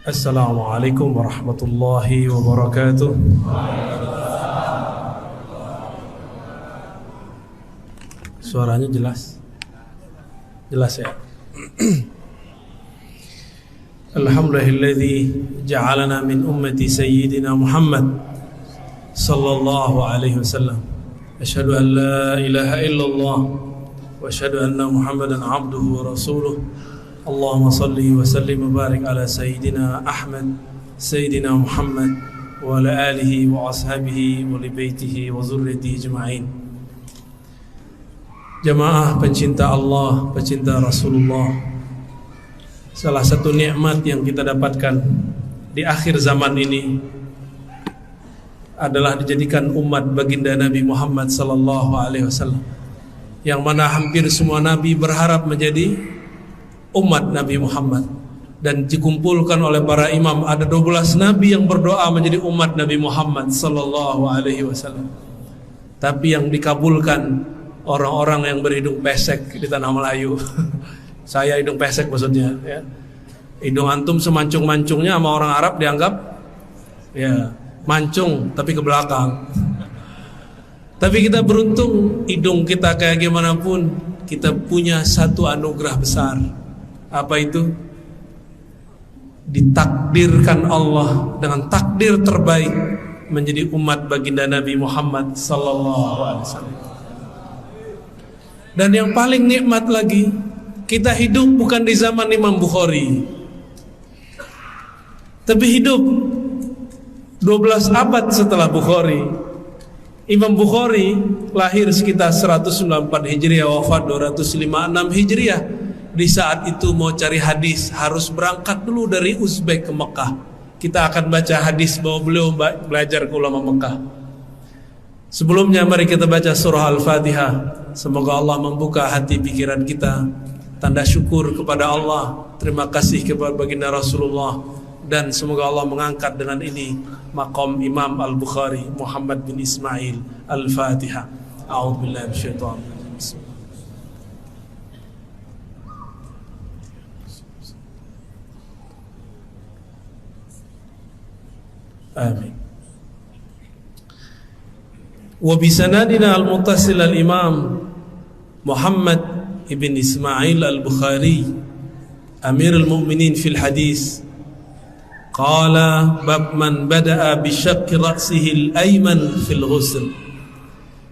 Assalamualaikum warahmatullahi wabarakatuh. Suaranya jelas? Jelas ya? Alhamdulillahilladzi ja'alana min ummati sayyidina Muhammad sallallahu alaihi wasallam. Asyhadu an la ilaha illallah wa asyhadu anna Muhammadan abduhu wa rasuluh. Allahumma salli wa sallim wa barik ala Sayyidina Ahmad, Sayyidina Muhammad wa ala alihi wa ashabihi wa li baitihi wa zurriyatihi ajma'in. Jamaah pencinta Allah, pencinta Rasulullah, salah satu nikmat yang kita dapatkan di akhir zaman ini adalah dijadikan umat baginda Nabi Muhammad sallallahu alaihi wasallam, yang mana hampir semua nabi berharap menjadi umat Nabi Muhammad, dan dikumpulkan oleh para imam ada 12 nabi yang berdoa menjadi umat Nabi Muhammad sallallahu alaihi wasallam. Tapi yang dikabulkan orang-orang yang berhidung pesek di tanah Melayu. Saya hidung pesek maksudnya ya. Hidung antum semancung-mancungnya sama orang Arab dianggap ya mancung tapi ke belakang. Tapi kita beruntung, hidung kita kayak gimana pun kita punya satu anugerah besar. Apa itu? Ditakdirkan Allah dengan takdir terbaik menjadi umat baginda Nabi Muhammad sallallahu alaihi wasallam. Dan yang paling nikmat lagi, kita hidup bukan di zaman Imam Bukhari, tapi hidup 12 abad setelah Bukhari. Imam Bukhari lahir sekitar 194 Hijriah, wafat 256 Hijriah. Di saat itu mau cari hadis harus berangkat dulu dari Uzbek ke Mekah. Kita akan baca hadis bahwa beliau belajar ke ulama Mekah. Sebelumnya mari kita baca surah Al-Fatihah. Semoga Allah membuka hati pikiran kita, tanda syukur kepada Allah, terima kasih kepada baginda Rasulullah, dan semoga Allah mengangkat dengan ini maqam Imam Al-Bukhari Muhammad bin Ismail. Al-Fatihah. A'udzubillahi minasyaitonir rajim. Amin. Wa bisanadina al-muttasil al-imam Muhammad ibn Ismail al-Bukhari Amirul Mu'minin fil hadis qala bab man bada'a bi syaqqi ra'sihi al-ayman fil ghusl.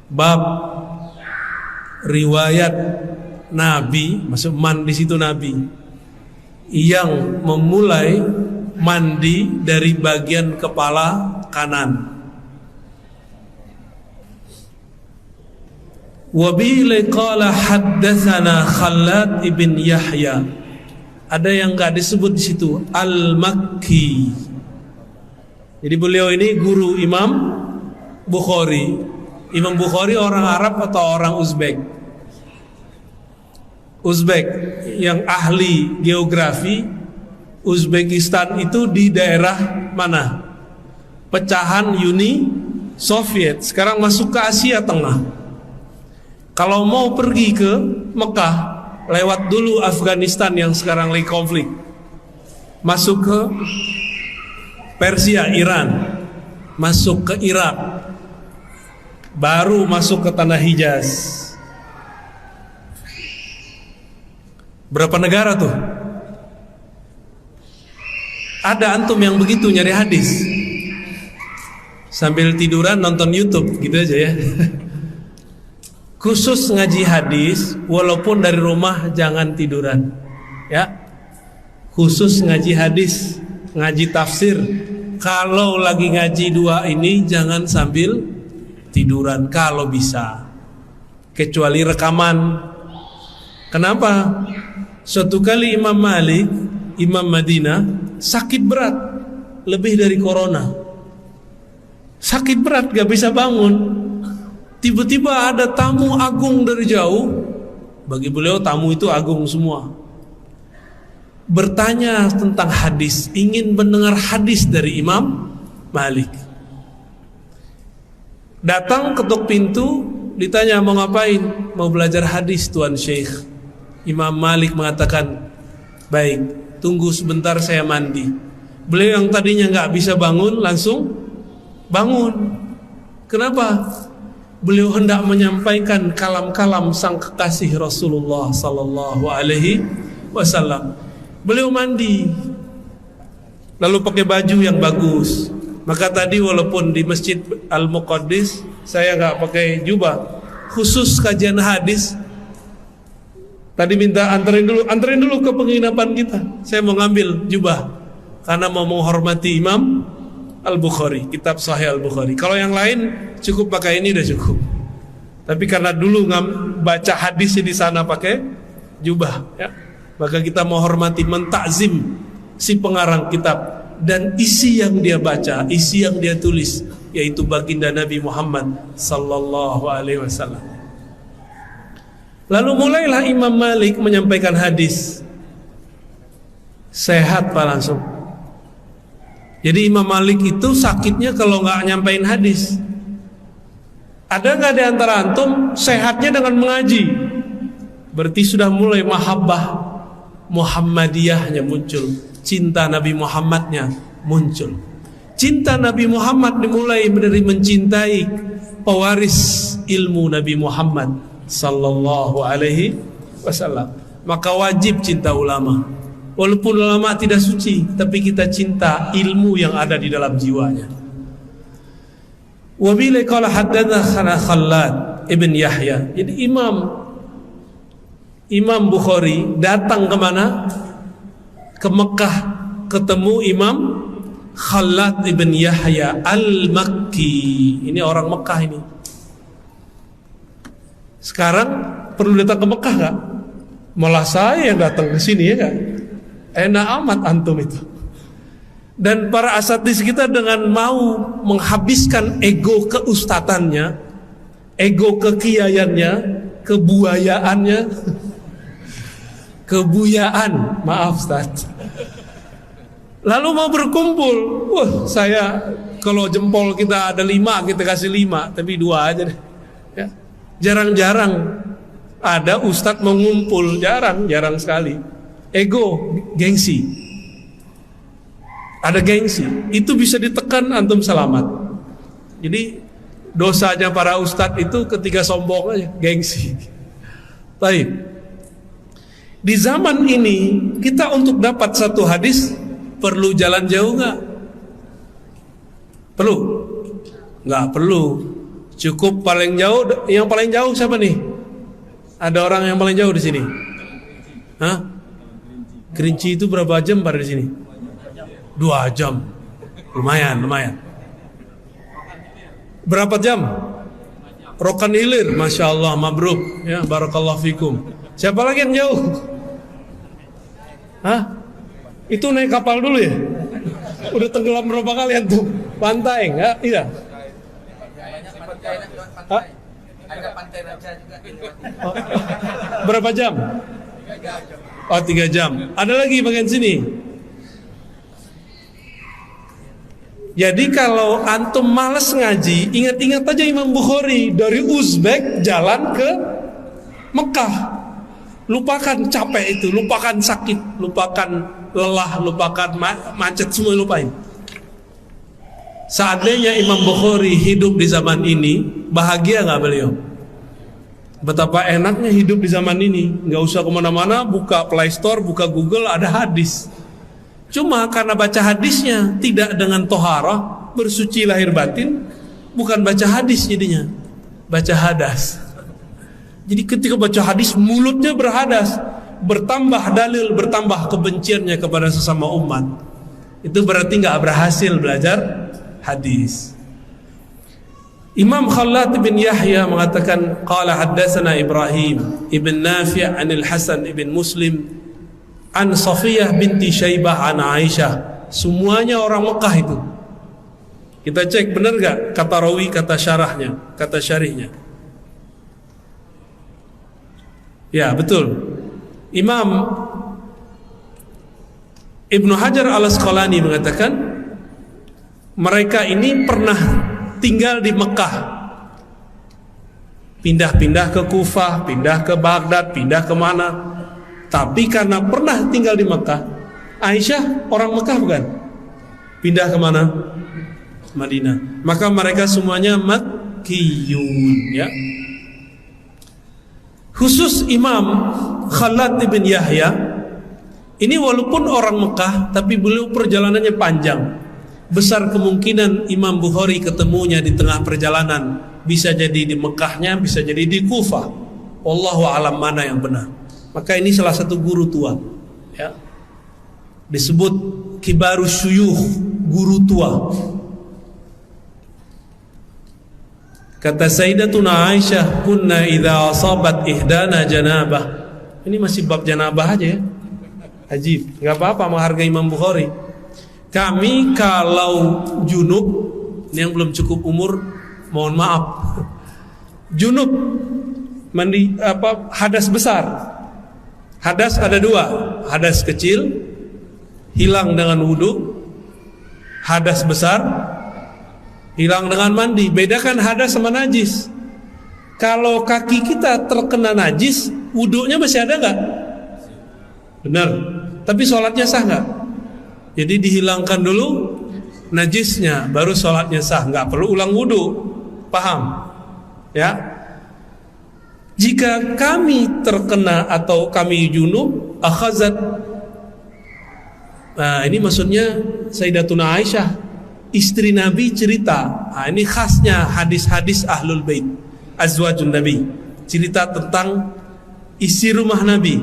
Bab riwayat Nabi, maksud man di situ Nabi, yang memulai mandi dari bagian kepala kanan. Wa bihi qala haddatsana Khalad ibn Yahya. Ada yang enggak disebut di situ, Al-Makki. Jadi beliau ini guru Imam Bukhari. Imam Bukhari orang Arab atau orang Uzbek? Uzbek yang ahli geografi. Uzbekistan itu di daerah mana? Pecahan Uni Soviet, sekarang masuk ke Asia Tengah. Kalau mau pergi ke Mekah, lewat dulu Afghanistan yang sekarang lagi konflik, masuk ke Persia, Iran, masuk ke Irak, baru masuk ke tanah Hijaz. Berapa negara tuh? Ada antum yang begitu nyari hadis sambil tiduran nonton YouTube gitu aja ya. Khusus ngaji hadis, walaupun dari rumah jangan tiduran ya. Khusus ngaji hadis, ngaji tafsir, kalau lagi ngaji dua ini jangan sambil tiduran kalau bisa, kecuali rekaman. Kenapa? Suatu kali Imam Malik, Imam Madinah, sakit berat, lebih dari corona. Sakit berat, gak bisa bangun. Tiba-tiba ada tamu agung dari jauh. Bagi beliau tamu itu agung semua. Bertanya tentang hadis, ingin mendengar hadis dari Imam Malik. Datang ketuk pintu, ditanya mau ngapain? Mau belajar hadis Tuan Syekh. Imam Malik mengatakan, baik, tunggu sebentar saya mandi. Beliau yang tadinya nggak bisa bangun langsung bangun. Kenapa? Beliau hendak menyampaikan kalam-kalam sang kekasih Rasulullah sallallahu alaihi wasallam. Beliau mandi, lalu pakai baju yang bagus. Maka tadi walaupun di Masjid Al-Muqaddis saya nggak pakai jubah, khusus kajian hadis. Tadi minta anterin dulu ke penginapan kita. Saya mau ngambil jubah karena mau menghormati Imam Al-Bukhari, kitab Sahih Al-Bukhari. Kalau yang lain cukup pakai ini udah cukup. Tapi karena dulu baca hadis di sana pakai jubah, ya, maka kita menghormati, mentakzim si pengarang kitab dan isi yang dia baca, isi yang dia tulis, yaitu baginda Nabi Muhammad sallallahu alaihi wasallam. Lalu mulailah Imam Malik menyampaikan hadis. Sehat Pak langsung. Jadi Imam Malik itu sakitnya kalau nggak nyampein hadis. Ada nggak di antara antum sehatnya dengan mengaji? Berarti sudah mulai mahabbah Muhammadiyahnya muncul, cinta Nabi Muhammadnya muncul. Cinta Nabi Muhammad dimulai dari mencintai pewaris ilmu Nabi Muhammad sallallahu alaihi wasallam. Maka wajib cinta ulama. Walaupun ulama tidak suci, tapi kita cinta ilmu yang ada di dalam jiwanya. Wa bila qala haddatsana Khallad ibn Yahya. Jadi Imam Bukhari datang ke mana? Ke Mekah, ketemu Imam Khallad ibn Yahya Al-Makki. Ini orang Mekah ini. Sekarang perlu datang ke Mekah gak? Malah saya yang datang ke sini, ya kan? Enak amat antum itu. Dan para asatidz kita dengan mau menghabiskan ego keustatannya, ego kekiaiannya, kebuayaannya, kebuyaan, maaf Ustaz. Lalu mau berkumpul, saya kalau jempol kita ada 5, kita kasih 5, tapi 2 aja deh. Ya. Jarang-jarang ada ustadz mengumpul, jarang sekali. Ego, gengsi. Ada gengsi, itu bisa ditekan antum selamat. Jadi dosanya para ustadz itu ketika sombong aja, gengsi. Baik. Di zaman ini kita untuk dapat satu hadis perlu jalan jauh nggak? Perlu? Nggak perlu. Cukup paling jauh. Yang paling jauh siapa nih? Ada orang yang paling jauh di sini? Hah? Kerinci itu berapa jam pada di sini? 2 jam. Lumayan. Berapa jam? Rokan Hilir, Masya Allah, mabruk, ya, barakallahu fikum. Siapa lagi yang jauh? Hah? Itu naik kapal dulu ya? Udah tenggelam berapa kali antum? Pantai, enggak? Iya. Hah? Ada pantai Raja juga. Oh. Berapa jam? 3 jam. Ada lagi bagian sini. Jadi kalau antum malas ngaji, ingat-ingat aja Imam Bukhari dari Uzbek jalan ke Mekah. Lupakan capek itu, lupakan sakit, lupakan lelah, lupakan macet, semua lupain. Seandainya Imam Bukhari hidup di zaman ini, bahagia nggak beliau? Betapa enaknya hidup di zaman ini, nggak usah kemana-mana, buka Play Store, buka Google, ada hadis. Cuma karena baca hadisnya tidak dengan toharah, bersuci lahir batin, bukan baca hadis jadinya, baca hadas. Jadi ketika baca hadis mulutnya berhadas, bertambah dalil, bertambah kebenciannya kepada sesama umat. Itu berarti nggak berhasil belajar hadis. Imam Khallad bin Yahya mengatakan qala haddatsana Ibrahim ibn Nafi' an al-Hasan ibn Muslim an Safiyah binti Syaibah an Aisyah. Semuanya orang Mekah itu. Kita cek benar gak kata rawi, kata syarahnya, kata syarihnya. Ya betul. Imam Ibnu Hajar al-Asqalani mengatakan mereka ini pernah tinggal di Mekah, pindah-pindah ke Kufah, pindah ke Baghdad, pindah kemana. Tapi karena pernah tinggal di Mekah, Aisyah orang Mekah bukan? pindah ke mana? Madinah. Maka mereka semuanya Makkiyun, ya. Khusus Imam Khalad bin Yahya ini walaupun orang Mekah, tapi beliau perjalanannya panjang. Besar kemungkinan Imam Bukhari ketemunya di tengah perjalanan. Bisa jadi di Mekahnya, bisa jadi di Kufah. Wallahu a'lam mana yang benar. Maka ini salah satu guru tua, ya. Disebut kibarus syuyukh, guru tua. Kata Sayyidatuna Aisyah, kunna idza asabat ihdana janabah. Ini masih bab janabah aja, ya. Ajib, enggak apa-apa menghargai Imam Bukhari. Kami kalau junub, ini yang belum cukup umur, mohon maaf. Junub, mandi hadas besar. Hadas ada dua, hadas kecil hilang dengan wudu, hadas besar hilang dengan mandi. Bedakan hadas sama najis. Kalau kaki kita terkena najis, wudunya masih ada nggak? Benar. Tapi sholatnya sah nggak? Jadi dihilangkan dulu najisnya, baru sholatnya sah. Nggak perlu ulang wudu. Paham? Ya. Jika kami terkena atau kami junub, akhazat. Nah, ini maksudnya Sayyidatuna Aisyah, istri Nabi cerita. Nah, ini khasnya hadis-hadis Ahlul Bait, azwajun Nabi. Cerita tentang isi rumah Nabi.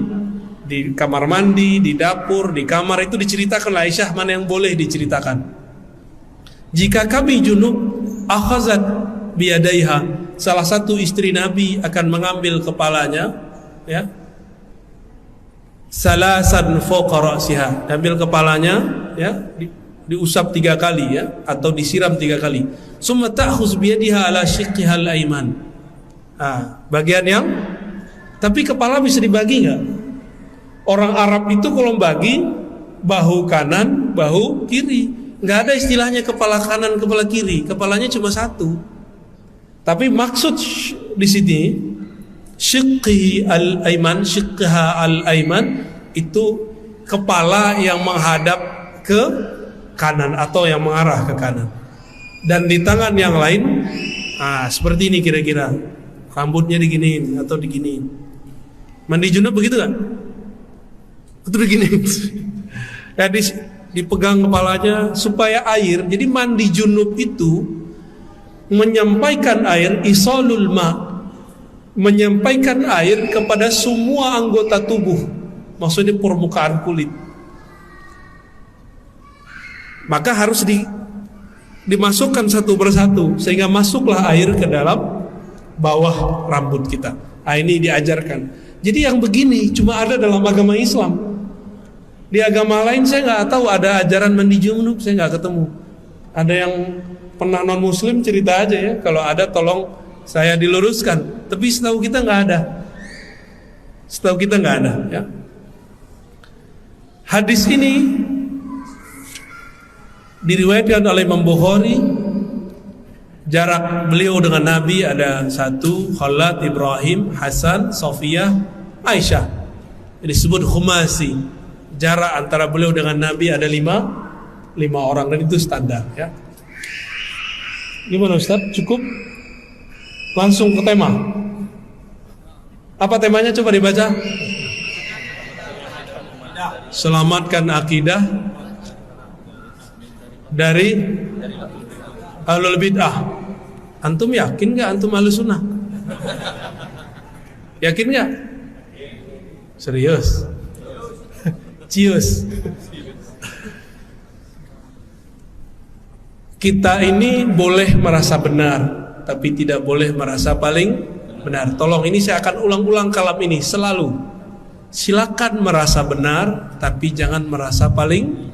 Di kamar mandi, di dapur, di kamar itu diceritakan oleh Aisyah mana yang boleh diceritakan. Jika kami junub, akhazat biyadaiha. Salah satu istri Nabi akan mengambil kepalanya, ya. Salasan fawqa ra'siha, ambil kepalanya, ya, diusap 3 kali, ya, atau disiram 3 kali. Summa ta'khuz biyadiha ala shiqqiha al-ayman. Bagian yang, tapi kepala bisa dibagi enggak? Orang Arab itu kalau bagi bahu kanan, bahu kiri. Enggak ada istilahnya kepala kanan, kepala kiri. Kepalanya cuma satu. Tapi maksud di sini shiqqi al-ayman, shiqqha al-ayman itu kepala yang menghadap ke kanan atau yang mengarah ke kanan. Dan di tangan yang lain seperti ini kira-kira. Rambutnya diginiin atau diginiin. Mandi junub begitu kan? Itu diginiin. Ya, dipegang kepalanya supaya air. Jadi mandi junub itu menyampaikan air, isalul ma, menyampaikan air kepada semua anggota tubuh, maksudnya permukaan kulit. Maka harus dimasukkan satu persatu sehingga masuklah air ke dalam bawah rambut kita. Ini diajarkan. Jadi yang begini cuma ada dalam agama Islam. Di agama lain saya nggak tahu ada ajaran mandi junub, saya nggak ketemu. Ada yang pernah non muslim cerita aja, ya. Kalau ada tolong saya diluruskan. Tapi setahu kita nggak ada. Setahu kita nggak ada, ya. Hadis ini diriwayatkan oleh Imam Bukhari. Jarak beliau dengan Nabi ada 1, Khalad, Ibrahim, Hasan, Sofiyah, Aisyah. Disebut khumasi. Jarak antara beliau dengan Nabi ada 5 orang, dan itu standar, ya. Gimana Ustaz? Cukup? Langsung ke tema. Apa temanya? Coba dibaca. Selamatkan akidah dari ahlul bid'ah. Antum yakin gak antum ahlus sunnah? Yakin gak? Serius? Cius. Kita ini boleh merasa benar, tapi tidak boleh merasa paling benar. Tolong, ini saya akan ulang-ulang kalam ini selalu. Silakan merasa benar, tapi jangan merasa paling.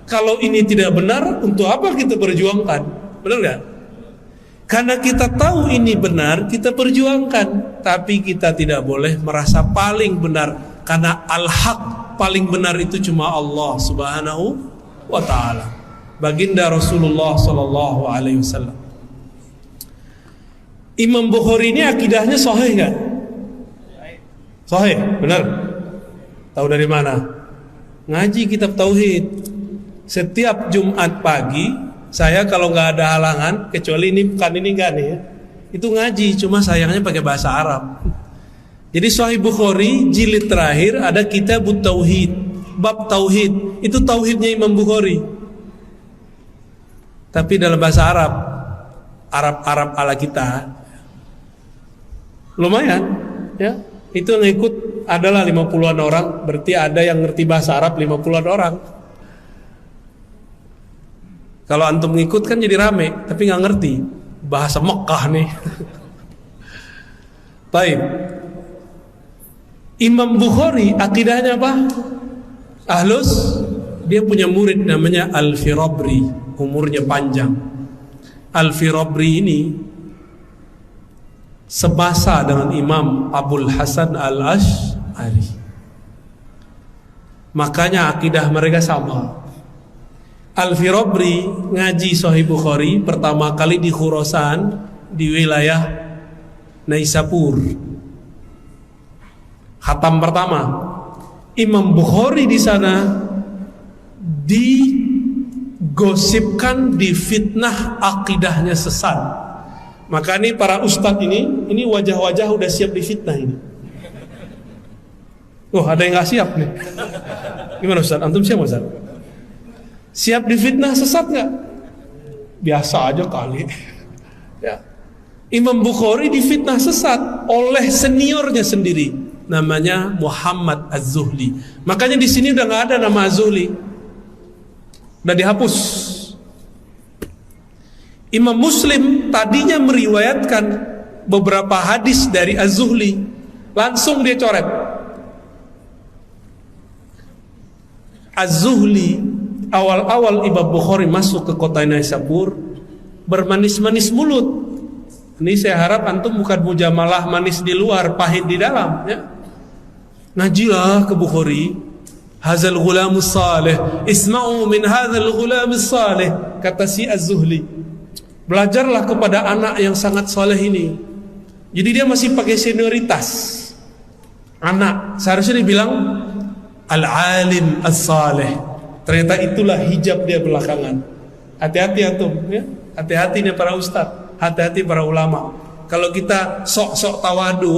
Kalau ini tidak benar, untuk apa kita perjuangkan? Benar gak? Karena kita tahu ini benar, kita perjuangkan. Tapi kita tidak boleh merasa paling benar, karena al-haq, paling benar itu cuma Allah Subhanahu wa ta'ala, baginda Rasulullah sallallahu alaihi wasallam. Imam Bukhari ini akidahnya sahih enggak? Sahih, benar. Tahu dari mana? Ngaji kitab tauhid. Setiap Jumat pagi saya kalau nggak ada halangan, kecuali ini pekan ini nggak nih ya, itu ngaji, cuma sayangnya pakai bahasa Arab. Jadi Sahih Bukhari jilid terakhir ada Kitabut Tauhid, bab tauhid. Itu tauhidnya Imam Bukhari, tapi dalam bahasa Arab, Arab ala kita. Lumayan ya. Itu yang ikut adalah 50-an orang, berarti ada yang ngerti bahasa Arab 50-an orang. Kalau antum ngikut kan jadi rame, tapi nggak ngerti bahasa Mekah nih. Baik. Imam Bukhari akidahnya apa? Ahlus. Dia punya murid namanya Al-Firabri, umurnya panjang. Al-Firabri ini semasa dengan Imam Abul Hasan Al-Asy'ari. Makanya akidah mereka sama. Al-Firabri ngaji Sahih Bukhari pertama kali di Khurasan, di wilayah Naisapur. Khatam pertama. Imam Bukhari di sana digosipkan, difitnah akidahnya sesat. Maka ini para ustadz ini wajah-wajah udah siap difitnah ini. Oh, ada yang nggak siap nih. Gimana Ustadz? Antum siap Ustadz? Siap difitnah sesat nggak? Biasa aja kali. Ya. Imam Bukhari difitnah sesat oleh seniornya sendiri, namanya Muhammad Az-Zuhli. Makanya di sini udah nggak ada nama Az-Zuhli, udah dihapus. Imam Muslim tadinya meriwayatkan beberapa hadis dari Az-Zuhli, langsung dia coret. Az-Zuhli awal-awal Imam Bukhari masuk ke kota Naisabur bermanis-manis mulut. Ini saya harap antum bukan mujamalah manis di luar, pahit di dalam ya. Ngajilah ke Bukhari. Hazal ghulamus salih, isma'u min hadzal ghulamis salih, kata si Az-Zuhli. Belajarlah kepada anak yang sangat soleh ini. Jadi dia masih pakai senioritas anak, seharusnya dibilang al-alim as-saleh. Ternyata itulah hijab dia belakangan. Hati-hati antum ya. Hati-hati nih para ustadz, hati-hati para ulama. Kalau kita sok-sok tawadu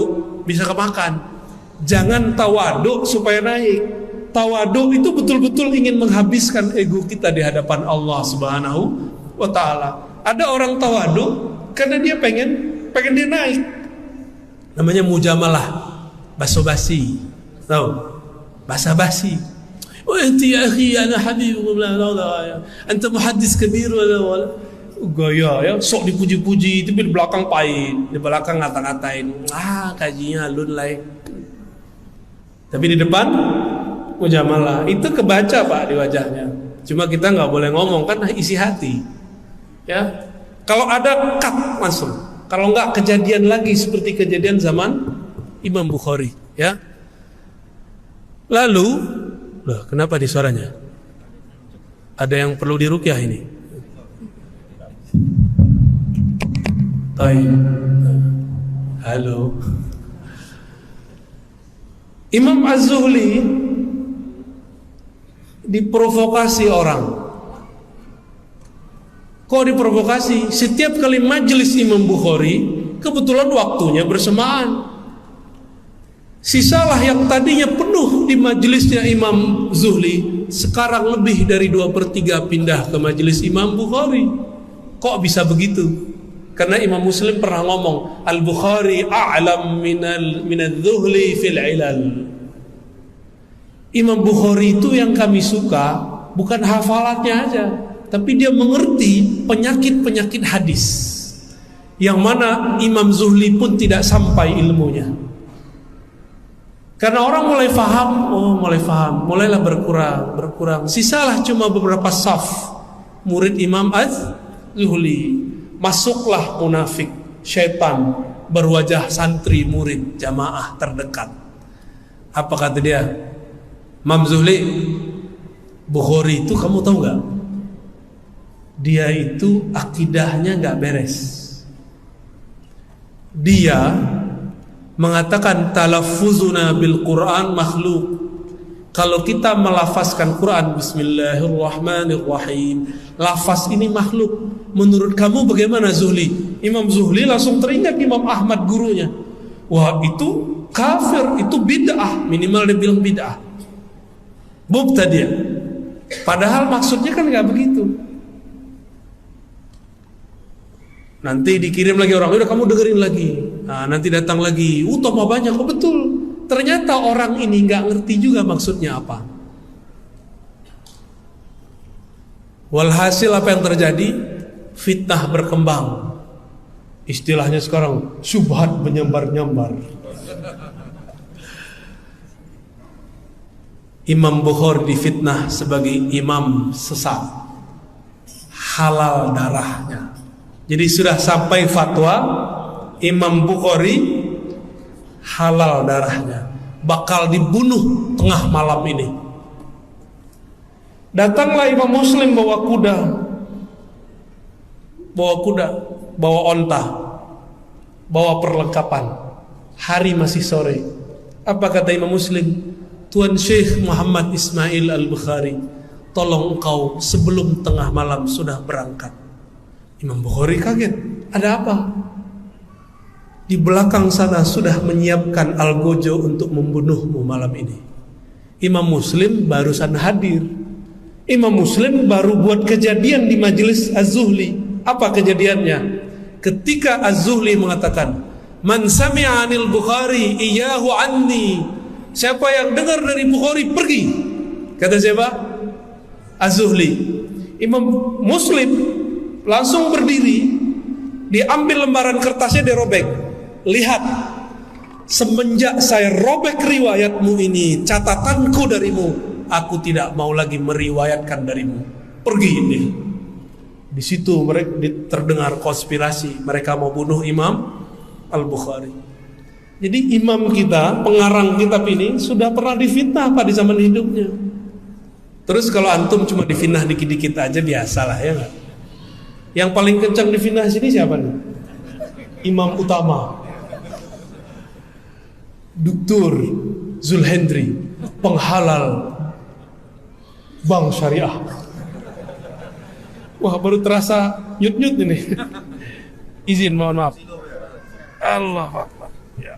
bisa kemakan. Jangan tawadu supaya naik. Tawadu itu betul-betul ingin menghabiskan ego kita di hadapan Allah Subhanahu wa ta'ala. Ada orang tawadu karena dia pengen dia naik. Namanya mujamalah, basa-basi. Tahu? Basa-basi. Oh enti ya akhi, ana habibullah, anta muhaddis kabir wala gaya ya, sok dipuji-puji tapi di belakang pahit, di belakang ngata-ngatain. Kajinya alun lain. Tapi di depan mujamalah. Itu kebaca Pak di wajahnya. Cuma kita nggak boleh ngomong kan isi hati. Ya, kalau ada cut langsung. Kalau enggak kejadian lagi seperti kejadian zaman Imam Bukhari, ya. Lalu, loh, kenapa di suaranya? Ada yang perlu diruqyah ini? Halo. Imam Az-Zuhli diprovokasi orang. Kok diprovokasi? Setiap kali majelis Imam Bukhari, kebetulan waktunya bersamaan. Sisalah yang tadinya penuh di majelisnya Imam Zuhli, sekarang lebih dari 2/3 pindah ke majelis Imam Bukhari. Kok bisa begitu? Karena Imam Muslim pernah ngomong, Al-Bukhari a'lam minal Zuhli fil ilal. Imam Bukhari itu yang kami suka bukan hafalannya aja, tapi dia mengerti penyakit-penyakit hadis yang mana Imam Zuhli pun tidak sampai ilmunya. Karena orang mulai faham, mulailah berkurang. Sisalah cuma beberapa saf murid Imam Az-Zuhli. Masuklah munafik, syaitan berwajah santri murid jamaah terdekat. Apa kata dia? Imam Zuhli, Bukhari itu kamu tahu gak? Dia itu akidahnya gak beres. Dia mengatakan talaffuzuna bil Quran makhluk. Kalau kita melafazkan Quran Bismillahirrahmanirrahim, lafaz ini makhluk. Menurut kamu bagaimana Zuhli? Imam Zuhli langsung teringat Imam Ahmad gurunya. Wah, itu kafir, itu bid'ah, minimal dia bilang bid'ah, mubtadi'. Padahal maksudnya kan nggak begitu. Nanti dikirim lagi orang, udah kamu dengerin lagi. Nah, nanti datang lagi, tambah banyak. Oh betul, ternyata orang ini nggak ngerti juga maksudnya apa. Walhasil apa yang terjadi? Fitnah berkembang. Istilahnya sekarang syubhat menyambar-nyambar. Imam Bukhari difitnah sebagai imam sesat, halal darahnya. Jadi sudah sampai fatwa Imam Bukhari halal darahnya, bakal dibunuh tengah malam ini. Datanglah Imam Muslim bawa kuda, bawa onta, bawa perlengkapan. Hari masih sore. Apa kata Imam Muslim? Tuan Syekh Muhammad Ismail Al-Bukhari, tolong engkau sebelum tengah malam sudah berangkat. Imam Bukhari kaget. Ada apa? Di belakang sana sudah menyiapkan algojo untuk membunuhmu malam ini. Imam Muslim barusan hadir. Imam Muslim baru buat kejadian di majelis Az-Zuhli. Apa kejadiannya? Ketika Az-Zuhli mengatakan, "Man sami'a 'anil Bukhari iyyahu 'anni." Siapa yang dengar dari Bukhari pergi. Kata siapa? Az-Zuhli. Imam Muslim langsung berdiri, diambil lembaran kertasnya, dirobek. Lihat, semenjak saya robek riwayatmu ini, catatanku darimu, aku tidak mau lagi meriwayatkan darimu. Pergi ini. Di situ mereka terdengar konspirasi, mereka mau bunuh Imam Al-Bukhari. Jadi imam kita, pengarang kitab ini sudah pernah difitnah Pak di zaman hidupnya. Terus kalau antum cuma difitnah dikit-dikit aja biasalah ya nggak? Yang paling kencang difitnah sini siapa nih? Imam utama, Dr. Zulhendri, penghalal bank syariah. Wah, baru terasa nyut-nyut ini. Izin, mohon maaf. Allah Akbar. Ya.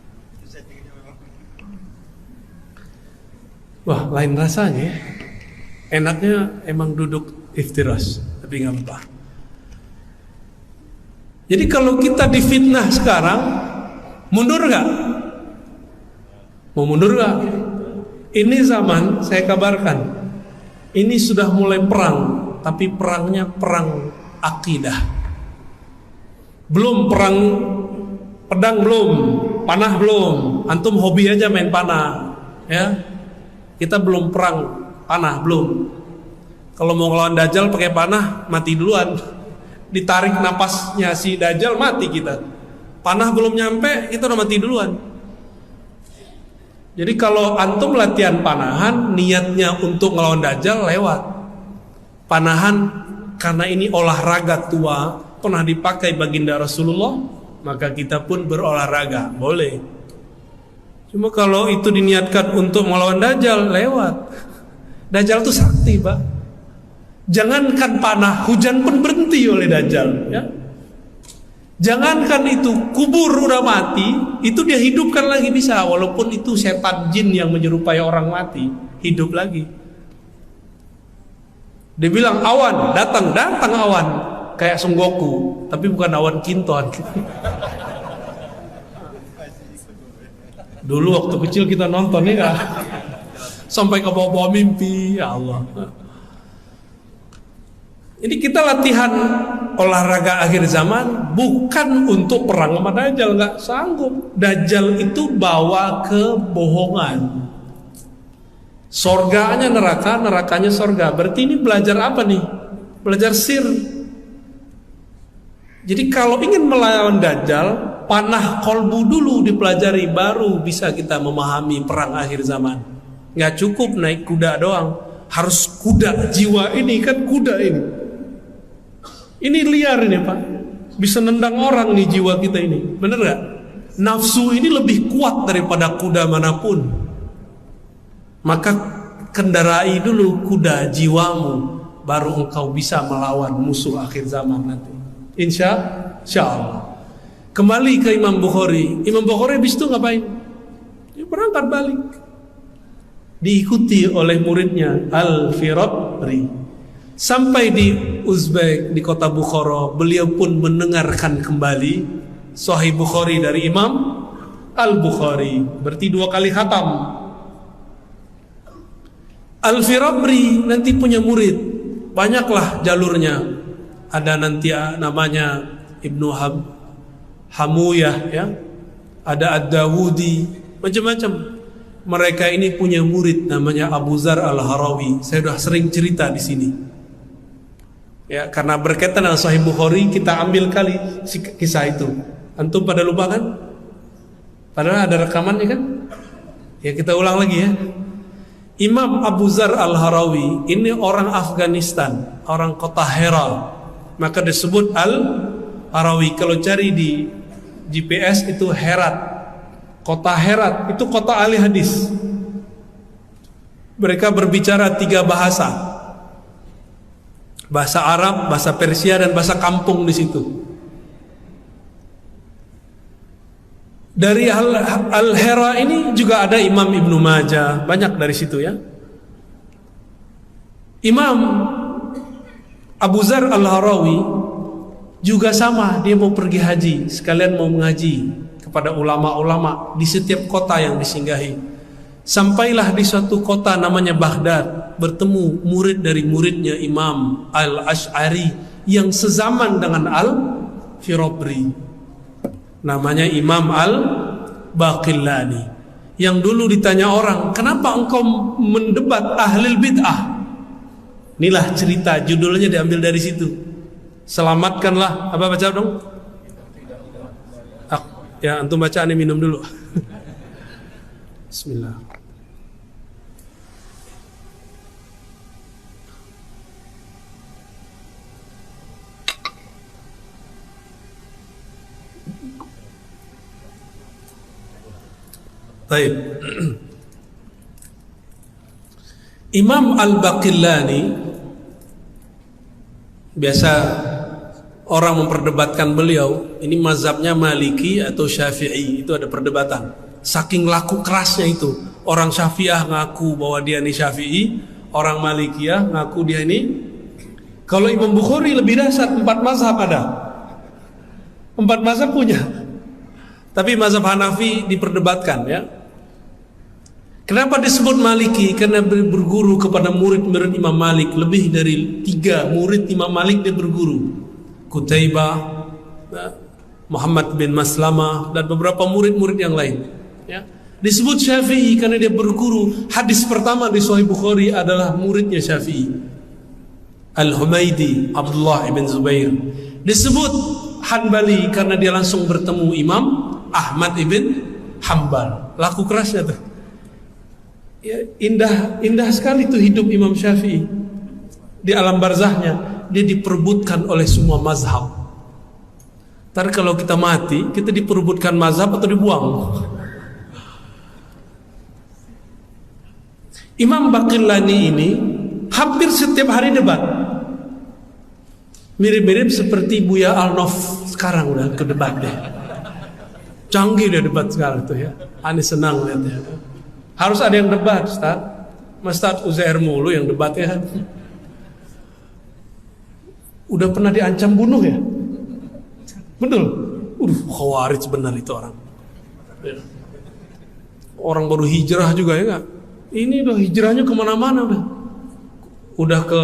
Wah, lain rasanya. Enaknya emang duduk iftiras, tapi nggak apa-apa. Jadi kalau kita difitnah sekarang, mundur nggak? Mau mundur nggak? Ini zaman, saya kabarkan, ini sudah mulai perang, tapi perangnya perang akidah. Belum perang pedang, belum panah, belum. Antum hobi aja main panah, ya. Kita belum perang panah, belum. Kalau mau ngelawan Dajjal pakai panah, mati duluan. Ditarik napasnya si Dajjal, mati kita. Panah belum nyampe, kita udah mati duluan. Jadi kalau antum latihan panahan, niatnya untuk ngelawan Dajjal lewat. Panahan karena ini olahraga tua, pernah dipakai baginda Rasulullah, maka kita pun berolahraga, boleh. Cuma kalau itu diniatkan untuk melawan Dajjal, lewat. Dajjal itu sakti, Pak. Jangankan panah, hujan pun berhenti oleh Dajjal, ya. Jangankan itu, kubur udah mati, itu dia hidupkan lagi bisa, walaupun itu setan jin yang menyerupai orang mati, hidup lagi. Dia bilang awan, datang awan, kayak Son Goku, tapi bukan awan Kinton. Dulu waktu kecil kita nonton ya, sampai ke bawah mimpi, ya Allah. Ini kita latihan olahraga akhir zaman bukan untuk perang sama Dajjal, nggak sanggup. Dajjal itu bawa kebohongan. Sorganya neraka, nerakanya sorga. Berarti ini belajar apa nih? Belajar sir. Jadi kalau ingin melawan Dajjal, panah kolbu dulu dipelajari, baru bisa kita memahami perang akhir zaman. Nggak cukup naik kuda doang, harus kuda jiwa ini, kan kuda ini. Ini liar ini Pak, bisa nendang orang nih jiwa kita ini, bener gak? Nafsu ini lebih kuat daripada kuda manapun. Maka kendarai dulu kuda jiwamu, baru engkau bisa melawan musuh akhir zaman nanti. Insya Allah. Kembali ke Imam Bukhari. Imam Bukhari habis itu ngapain? Dia berangkat balik, diikuti oleh muridnya Al-Firabri. Sampai di Uzbek, di kota Bukhara, beliau pun mendengarkan kembali Sahih Bukhari dari Imam Al-Bukhari. Berarti 2 kali khatam. Al-Firabri nanti punya murid, banyaklah jalurnya. Ada nanti namanya Ibnu Hamuyah, ya. Ada Ad-Dawudi, macam-macam. Mereka ini punya murid namanya Abu Zar Al-Harawi. Saya sudah sering cerita di sini. Ya, karena berkaitan dengan Sahih Bukhari, kita ambil kali kisah itu. Antum pada lupa kan? Padahal ada rekamannya kan? Ya, kita ulang lagi ya. Imam Abu Zar Al-Harawi ini orang Afghanistan, orang kota Herat. Maka disebut Al-Harawi. Kalau cari di GPS itu Herat. Kota Herat itu kota ahli hadis. Mereka berbicara 3 bahasa. Bahasa Arab, bahasa Persia, dan bahasa kampung di situ. Dari Al-Hera ini juga ada Imam Ibnu Majah, banyak dari situ ya. Imam Abu Zar Al-Harawi juga sama, dia mau pergi haji, sekalian mau mengaji kepada ulama-ulama di setiap kota yang disinggahi. Sampailah di suatu kota namanya Baghdad, bertemu murid dari muridnya Imam Al-Ash'ari yang sezaman dengan Al-Firabri, namanya Imam Al-Baqillani. Yang dulu ditanya orang, kenapa engkau mendebat ahlul bid'ah? Inilah cerita, judulnya diambil dari situ. Selamatkanlah, apa baca dong? Ya, antum baca, aneh minum dulu. Bismillah. Baik. Imam Al-Baqillani, biasa orang memperdebatkan beliau, ini mazhabnya Maliki atau Syafi'i, itu ada perdebatan. Saking laku kerasnya itu, orang Syafi'ah ngaku bahwa dia ini Syafi'i, orang Malikiyah ngaku dia ini. Kalau Imam Bukhari lebih dahsyat, 4 mazhab ada, 4 mazhab punya. Tapi mazhab Hanafi diperdebatkan ya. Kenapa disebut Maliki? Karena berguru kepada murid-murid Imam Malik. Lebih dari 3 murid Imam Malik dia berguru. Qutaibah, Muhammad bin Maslamah, dan beberapa murid-murid yang lain ya. Disebut Syafi'i karena dia berguru. Hadis pertama di Sahih Bukhari adalah muridnya Syafi'i, Al-Humaidi, Abdullah ibn Zubair. Disebut Hanbali karena dia langsung bertemu Imam Ahmad ibn Hanbal. Laku kerasnya tuh ya, indah sekali tuh hidup Imam Syafi'i. Di alam barzahnya dia diperebutkan oleh semua mazhab. Ntar kalau kita mati, kita diperebutkan mazhab atau dibuang. Imam Baqillani ini hampir setiap hari debat. Mirip-mirip seperti Buya Al-Nof sekarang udah ke debat deh. Canggih dia debat sekarang tuh ya. Aneh senang lihatnya. Harus ada yang debat, Ustaz Uzair mulu yang debatnya. Udah pernah diancam bunuh ya? Betul. Khawarij benar itu orang. Orang baru hijrah juga ya gak? Ini udah hijrahnya kemana-mana udah. Udah ke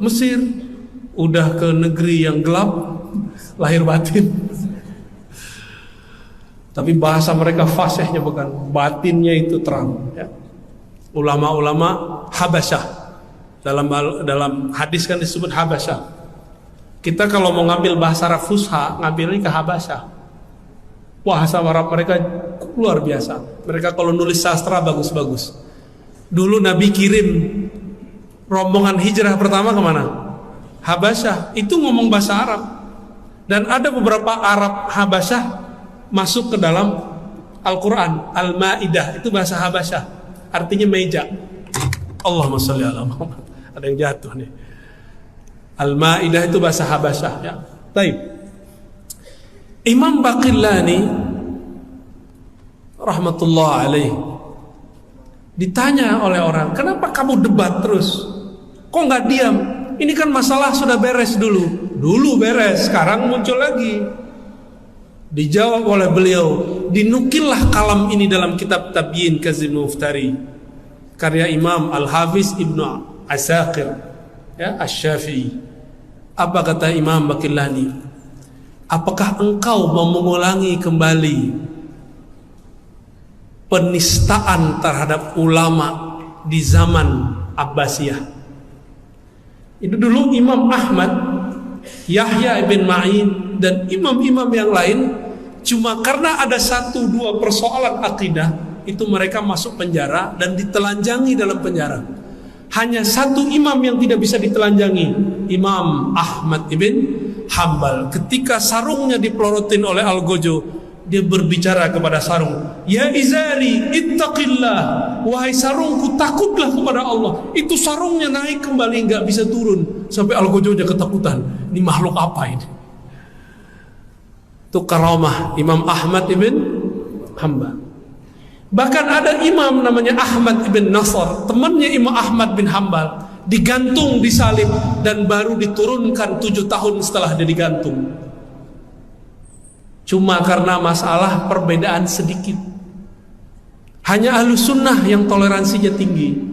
Mesir, udah ke negeri yang gelap, lahir batin. Tapi bahasa mereka fasihnya bukan, batinnya itu terang ya. Ulama-ulama Habasyah, dalam hadis kan disebut Habasyah. Kita kalau mau ngambil bahasa Arab Fusha, ngambilnya ke Habasyah. Bahasa Arab mereka luar biasa. Mereka kalau nulis sastra bagus-bagus. Dulu Nabi kirim rombongan hijrah pertama kemana? Habasyah. Itu ngomong bahasa Arab. Dan ada beberapa Arab Habasyah masuk ke dalam Al-Quran. Al-Ma'idah itu bahasa Habasyah, artinya meja. Allahumma sholli ala Muhammad. Ada yang jatuh nih. Al-Maidah itu bahasa Habasyah ya. Baik. Imam Baqillani rahmatullah alaih ditanya oleh orang, kenapa kamu debat terus? Kok nggak diam? Ini kan masalah sudah beres dulu. Dulu beres, sekarang muncul lagi. Dijawab oleh beliau, dinukillah kalam ini dalam kitab Tabyin Kazim Muftari karya Imam Al-Hafiz Ibnu Asakir ya, Asy-Syafi'i. Apa kata Imam Baqillani? Apakah engkau mau mengulangi kembali penistaan terhadap ulama di zaman Abbasiyah? Itu dulu Imam Ahmad, Yahya ibn Ma'in dan imam-imam yang lain, cuma karena ada 1-2 persoalan akidah itu mereka masuk penjara dan ditelanjangi dalam penjara. Hanya 1 imam yang tidak bisa ditelanjangi, Imam Ahmad ibn Hanbal. Ketika sarungnya dipelorotin oleh Al-Gojo, dia berbicara kepada sarung, ya izari ittaqillah, wahai sarungku takutlah kepada Allah. Itu sarungnya naik kembali, nggak bisa turun. Sampai Al-Gojo aja ketakutan, ini makhluk apa ini? Itu karamah Imam Ahmad ibn Hanbal. Bahkan ada imam namanya Ahmad ibn Nasr, temannya Imam Ahmad bin Hanbal, digantung, disalib, dan baru diturunkan 7 tahun setelah dia digantung. Cuma karena masalah perbedaan sedikit. Hanya Ahlus Sunnah yang toleransinya tinggi.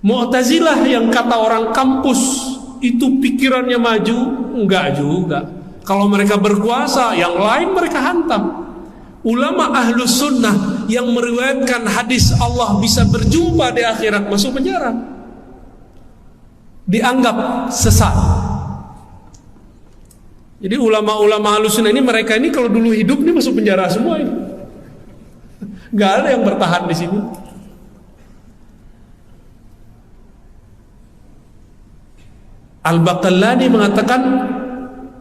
Mu'tazilah yang kata orang kampus itu pikirannya maju, enggak juga. Kalau mereka berkuasa, yang lain mereka hantam. Ulama Ahlus Sunnah yang meriwayatkan hadis Allah bisa berjumpa di akhirat masuk penjara, dianggap sesat. Jadi ulama-ulama Ahlus Sunnah ini, mereka ini kalau dulu hidup ini masuk penjara semua ini. Gak ada yang bertahan di sini. Al-Baqillani mengatakan,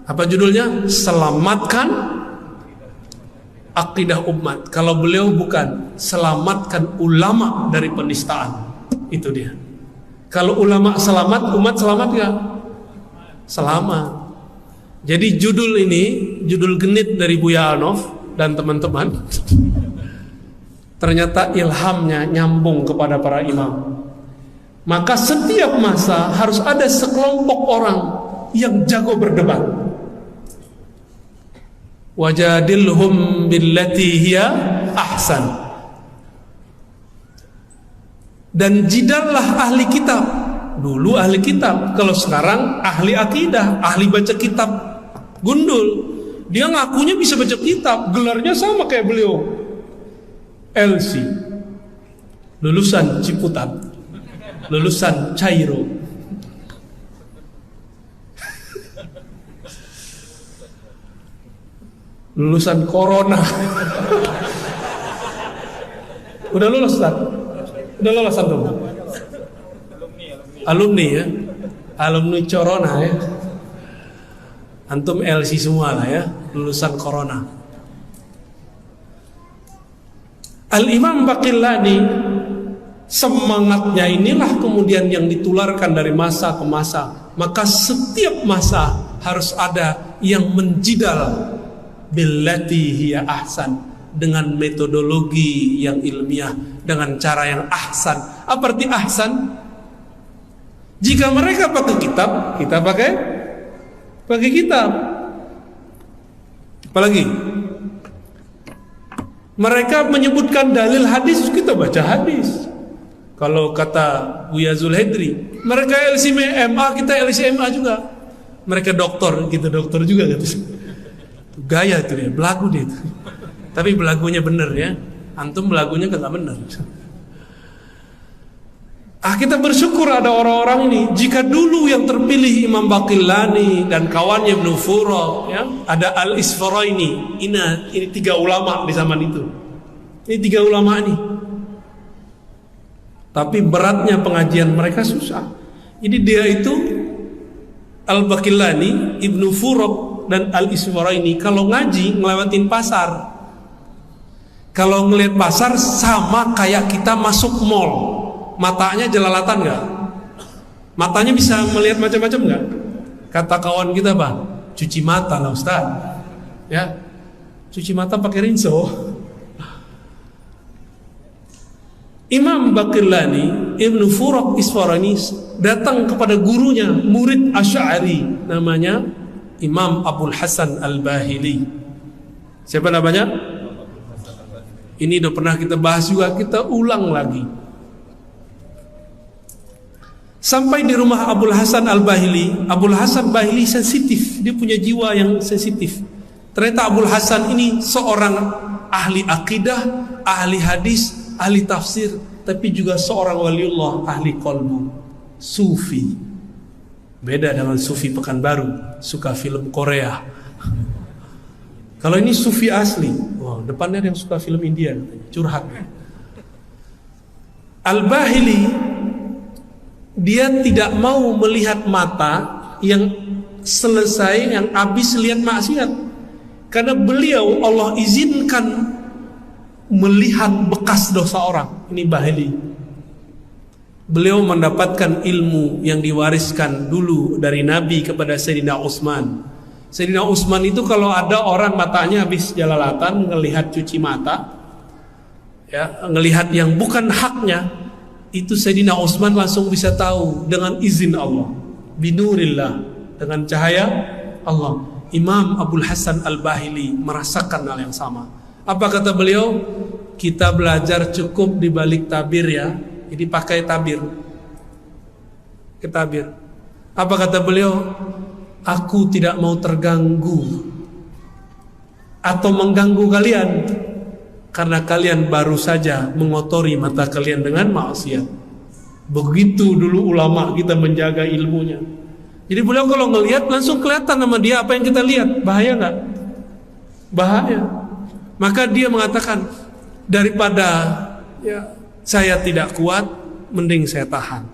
apa judulnya? Selamatkan akidah umat. Kalau beliau bukan, selamatkan ulama dari penistaan. Itu dia. Kalau ulama selamat, umat selamat gak? Selamat. Jadi judul ini, judul genit dari Buya Anof dan teman-teman, ternyata ilhamnya nyambung kepada para imam. Maka setiap masa harus ada sekelompok orang yang jago berdebat. Wajadilhum billati hiya ahsan. Dan jidallah ahli kitab. Dulu ahli kitab, kalau sekarang ahli akidah, ahli baca kitab. Gundul, dia ngakunya bisa baca kitab, gelarnya sama kayak beliau, LC, lulusan Ciputat, lulusan Cairo. Lulusan Corona. Udah lulus Ustaz? Udah lulus antum? Alumni ya, alumni Corona ya. Antum LC semua lah ya, lulusan Corona. Al-Imam Baqillani, semangatnya inilah kemudian yang ditularkan dari masa ke masa. Maka setiap masa harus ada yang menjidal billati hiya ahsan, dengan metodologi yang ilmiah, dengan cara yang ahsan. Apa arti ahsan? Jika mereka pakai kitab, kita pakai kitab. Apalagi mereka menyebutkan dalil hadis, kita baca hadis. Kalau kata Buya Zulhedri, mereka LCMA, kita LCMA juga. Mereka doktor, kita doktor juga gitu. Gaya itu dia, belagu dia itu. Tapi belagunya bener ya. Antum belagunya kagak bener. Kita bersyukur ada orang-orang ini. Jika dulu yang terpilih Imam Baqillani dan kawannya Ibnu Fura, ya, ada Al-Isfaraini. Ini 3 ulama di zaman itu. Ini 3 ulama ini. Tapi beratnya pengajian mereka susah. Jadi dia itu Al-Baqillani, Ibnu Fura dan Al-Isfaraini kalau ngaji ngelewatin pasar. Kalau ngelihat pasar sama kayak kita masuk mall. matanya jelalatan nggak? Matanya bisa melihat macam-macam nggak? Kata kawan kita apa? Cuci mata lah Ustaz. Ya, cuci mata pakai rinso. Imam Baqillani Ibnu Furak Isfarani datang kepada gurunya, murid Asy'ari, namanya Imam Abul Hasan Al-Bahili. Siapa namanya? Ini udah pernah kita bahas juga, kita ulang lagi. Sampai di rumah Abul Hasan Al-Bahili. Abul Hasan Bahili sensitif, dia punya jiwa yang sensitif. Ternyata Abul Hasan ini seorang ahli akidah, ahli hadis, ahli tafsir, tapi juga seorang waliullah, ahli qalbu, sufi. Beda dengan sufi Pekanbaru, suka film Korea. Kalau ini sufi asli, wow, depannya ada yang suka film India, curhat. Al-Bahili, dia tidak mau melihat mata yang selesai, yang habis lihat maksiat, karena beliau Allah izinkan melihat bekas dosa orang. Ini Bahili. Beliau mendapatkan ilmu yang diwariskan dulu dari Nabi kepada Sayyidina Utsman. Sayyidina Utsman itu kalau ada orang matanya habis jelalatan, ngelihat cuci mata, ya, ngelihat yang bukan haknya, itu Sayyidina Utsman langsung bisa tahu dengan izin Allah, binurillah, dengan cahaya Allah. Imam Abul Hasan Al-Bahili merasakan hal yang sama. Apa kata beliau? Kita belajar cukup di balik tabir ya. Jadi pakai tabir. Ke tabir. Apa kata beliau? Aku tidak mau terganggu atau mengganggu kalian, karena kalian baru saja mengotori mata kalian dengan maksiat. Begitu dulu ulama kita menjaga ilmunya. Jadi beliau kalau ngelihat langsung kelihatan sama dia apa yang kita lihat. Bahaya nggak? Bahaya. Maka dia mengatakan, daripada ya, saya tidak kuat, mending saya tahan.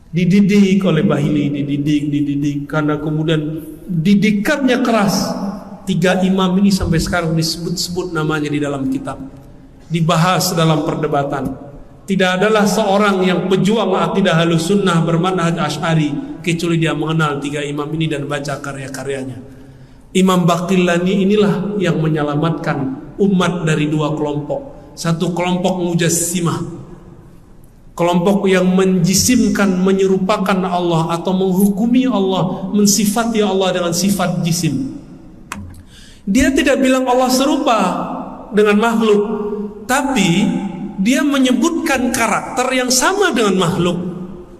Dididik oleh Bahili, dididik, karena kemudian didikannya keras. 3 imam ini sampai sekarang disebut-sebut namanya di dalam kitab, dibahas dalam perdebatan. Tidak adalah seorang yang pejuang akidah Ahlus Sunnah bermanhaj Asy'ari kecuali dia mengenal 3 imam ini dan baca karya-karyanya. Imam Baqillani inilah yang menyelamatkan umat dari 2 kelompok. Satu kelompok mujassimah, kelompok yang menjisimkan, menyerupakan Allah atau menghukumi Allah, mensifati Allah dengan sifat jisim. Dia tidak bilang Allah serupa dengan makhluk, tapi dia menyebutkan karakter yang sama dengan makhluk.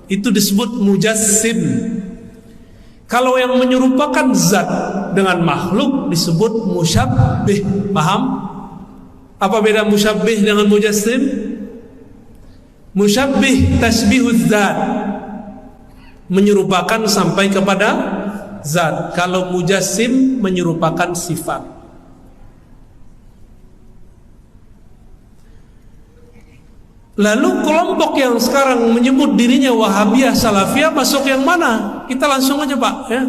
Itu disebut mujassim. Kalau yang menyerupakan zat dengan makhluk disebut musyabbih. Paham? Apa beda musyabbih dengan mujassim? Musyabbih tasbihuz zat, menyerupakan sampai kepada zat. Kalau mujassim menyerupakan sifat. Lalu kelompok yang sekarang menyebut dirinya Wahabiyah Salafiyah masuk yang mana? Kita langsung aja Pak ya.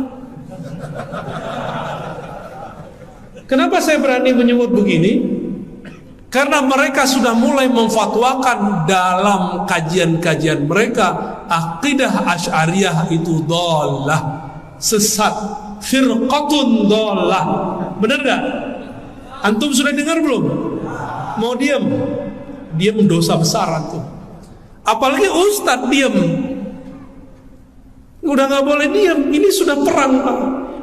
Kenapa saya berani menyebut begini? Karena mereka sudah mulai memfatwakan dalam kajian-kajian mereka, akidah Asy'ariyah itu dhalah, sesat, firqatun dhalah. Benar gak? Antum sudah dengar belum? Mau diam? Diam dosa besar antum. Apalagi ustadz diam. Udah gak boleh diam. Ini sudah perang Pak.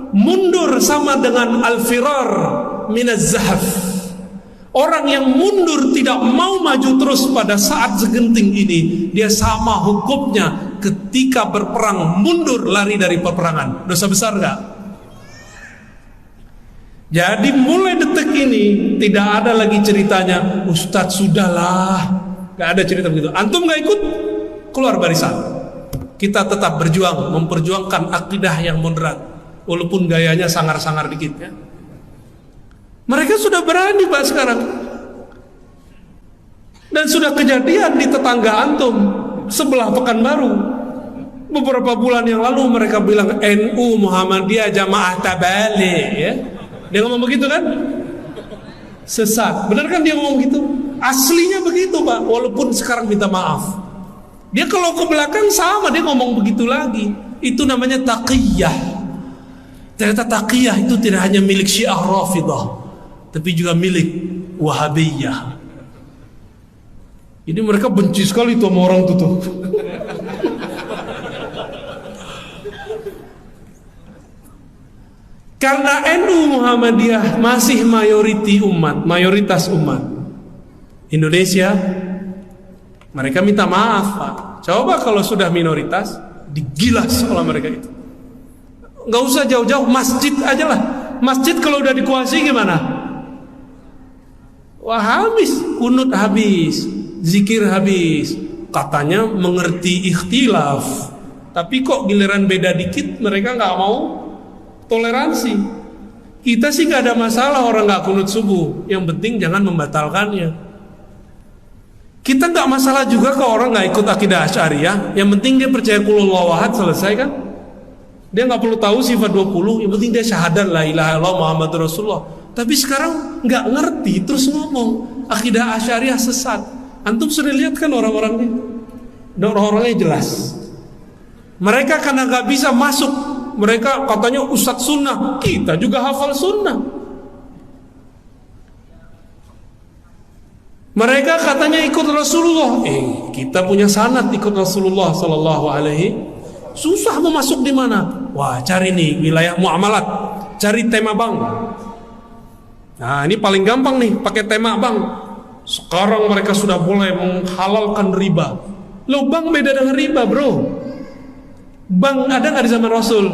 Mundur sama dengan al-firar minaz zahaf. Orang yang mundur tidak mau maju terus pada saat segenting ini, dia sama hukumnya ketika berperang mundur lari dari peperangan. Dosa besar gak? Jadi mulai detik ini tidak ada lagi ceritanya Ustadz sudahlah, gak ada cerita begitu. Antum gak ikut, keluar barisan. Kita tetap berjuang, memperjuangkan akidah yang moderat, walaupun gayanya sangar-sangar dikit ya. Mereka sudah berani Pak sekarang. Dan sudah kejadian di tetangga antum sebelah Pekanbaru. Beberapa bulan yang lalu mereka bilang NU Muhammadiyah Jamaah Tabligh ya. Dia ngomong begitu kan? Sesat. Benar kan dia ngomong gitu? Aslinya begitu Pak, walaupun sekarang minta maaf. Dia kalau ke belakang sama, dia ngomong begitu lagi. Itu namanya taqiyah. Ternyata taqiyah itu tidak hanya milik Syiah Rafidah, tapi juga milik Wahabiyah. Jadi mereka benci sekali tuh sama orang itu tuh. Karena NU Muhammadiyah masih mayoritas umat Indonesia, mereka minta maaf Pak. Coba kalau sudah minoritas, digilas oleh mereka itu. Nggak usah jauh-jauh, masjid aja lah. Masjid kalau udah dikuasai gimana? Wah habis, kunut habis, zikir habis. Katanya mengerti ikhtilaf, tapi kok giliran beda dikit mereka nggak mau toleransi. Kita sih nggak ada masalah orang nggak kunut subuh, yang penting jangan membatalkannya. Kita nggak masalah juga kalau orang nggak ikut akidah Asy'ariyah, yang penting dia percaya qul huwallahu ahad, selesai kan? Dia nggak perlu tahu sifat 20, yang penting dia syahadat la ilaha illallah Muhammadur Rasulullah. Tapi sekarang nggak ngerti terus ngomong akidah Asy'ariyah sesat. Antum sudah lihat kan orang-orangnya? Orang-orangnya jelas. Mereka karena nggak bisa masuk, mereka katanya ustadz sunnah, kita juga hafal sunnah. Mereka katanya ikut Rasulullah, kita punya sanad ikut Rasulullah Sallallahu Alaihi. Susah mau masuk di mana? Wah, cari nih wilayah muamalat, cari tema bank. Nah, ini paling gampang nih, pakai tema bank. Sekarang mereka sudah mulai menghalalkan riba. Loh, bank beda dengan riba, bro. Bank ada nggak di zaman Rasul?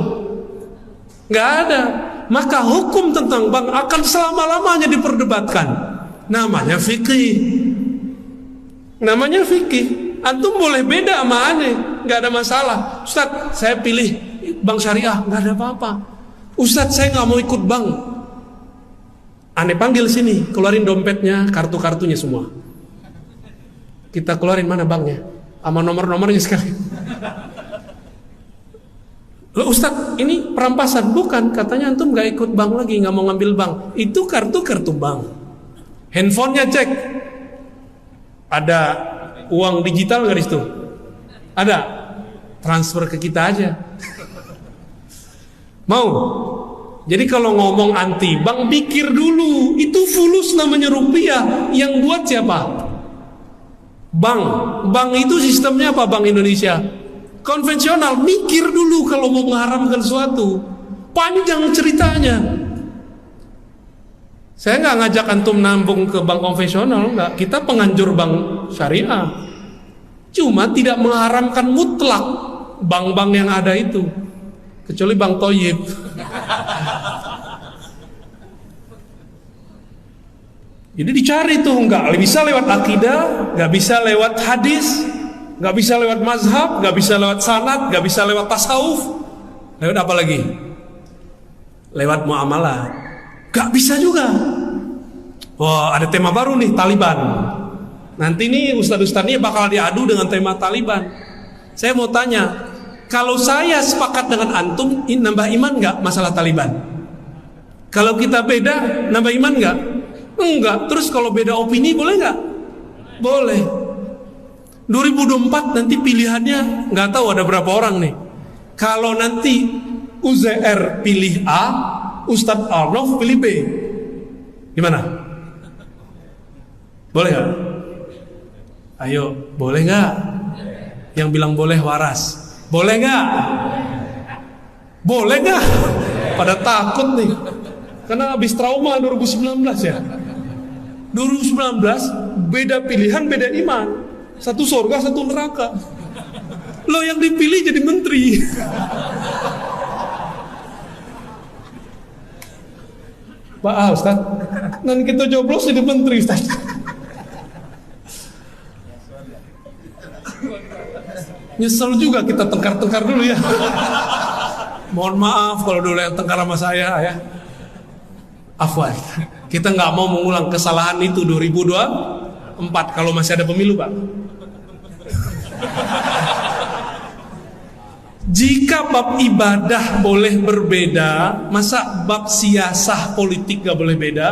Nggak ada. Maka hukum tentang bank akan selama-lamanya diperdebatkan. Namanya fikih. Namanya fikih. Antum boleh beda sama aneh, nggak ada masalah. Ustadz, saya pilih bank syariah, nggak ada apa-apa. Ustadz, saya nggak mau ikut bank. Aneh panggil sini, keluarin dompetnya, kartu-kartunya semua. Kita keluarin mana banknya, sama nomor-nomornya sekali. Loh Ustadz, ini perampasan? Bukan, katanya antum nggak ikut bank lagi, nggak mau ngambil bank. Itu kartu bank. Handphonenya cek, ada uang digital nggak di situ? Ada, transfer ke kita aja. Mau? Jadi kalau ngomong anti bank, pikir dulu, itu fulus namanya rupiah. Yang buat siapa? Bank. Bank itu sistemnya apa? Bank Indonesia konvensional. Mikir dulu kalau mau mengharamkan sesuatu. Panjang ceritanya. Saya nggak ngajak antum nambung ke bank konvensional, nggak. Kita penganjur bank syariah. Cuma tidak mengharamkan mutlak bank-bank yang ada itu, kecuali bank Toyib. Jadi dicari tuh, nggak bisa lewat akidah, nggak bisa lewat hadis, nggak bisa lewat mazhab, nggak bisa lewat sanad, nggak bisa lewat tasawuf. Lewat apa lagi? Lewat muamalah. Gak bisa juga. Wah, ada tema baru nih, Taliban. Nanti nih ustadz-ustadz ini bakal diadu dengan tema Taliban. Saya mau tanya, kalau saya sepakat dengan antum, ini nambah iman gak masalah Taliban? Kalau kita beda, nambah iman gak? Enggak. Terus kalau beda opini boleh gak? Boleh. 2024 nanti pilihannya gak tahu ada berapa orang nih. Kalau nanti UZR pilih A, Ustadz Arnof pilih B, gimana? Boleh gak? Ayo, boleh gak? Yang bilang boleh waras. Boleh gak? Boleh gak? Pada takut nih, karena habis trauma 2019 ya. 2019 beda pilihan, beda iman. Satu surga, satu neraka. Lo yang dipilih jadi menteri. Pak Ustaz, nanti kita joblos jadi menteri Ustaz. Nyesel juga kita tengkar-tengkar dulu ya. Mohon maaf kalau dulu yang tengkar sama saya ya. Afwan. Kita nggak mau mengulang kesalahan itu 2024 kalau masih ada pemilu, Pak. Jika bab ibadah boleh berbeda, masa bab siasah politik gak boleh beda?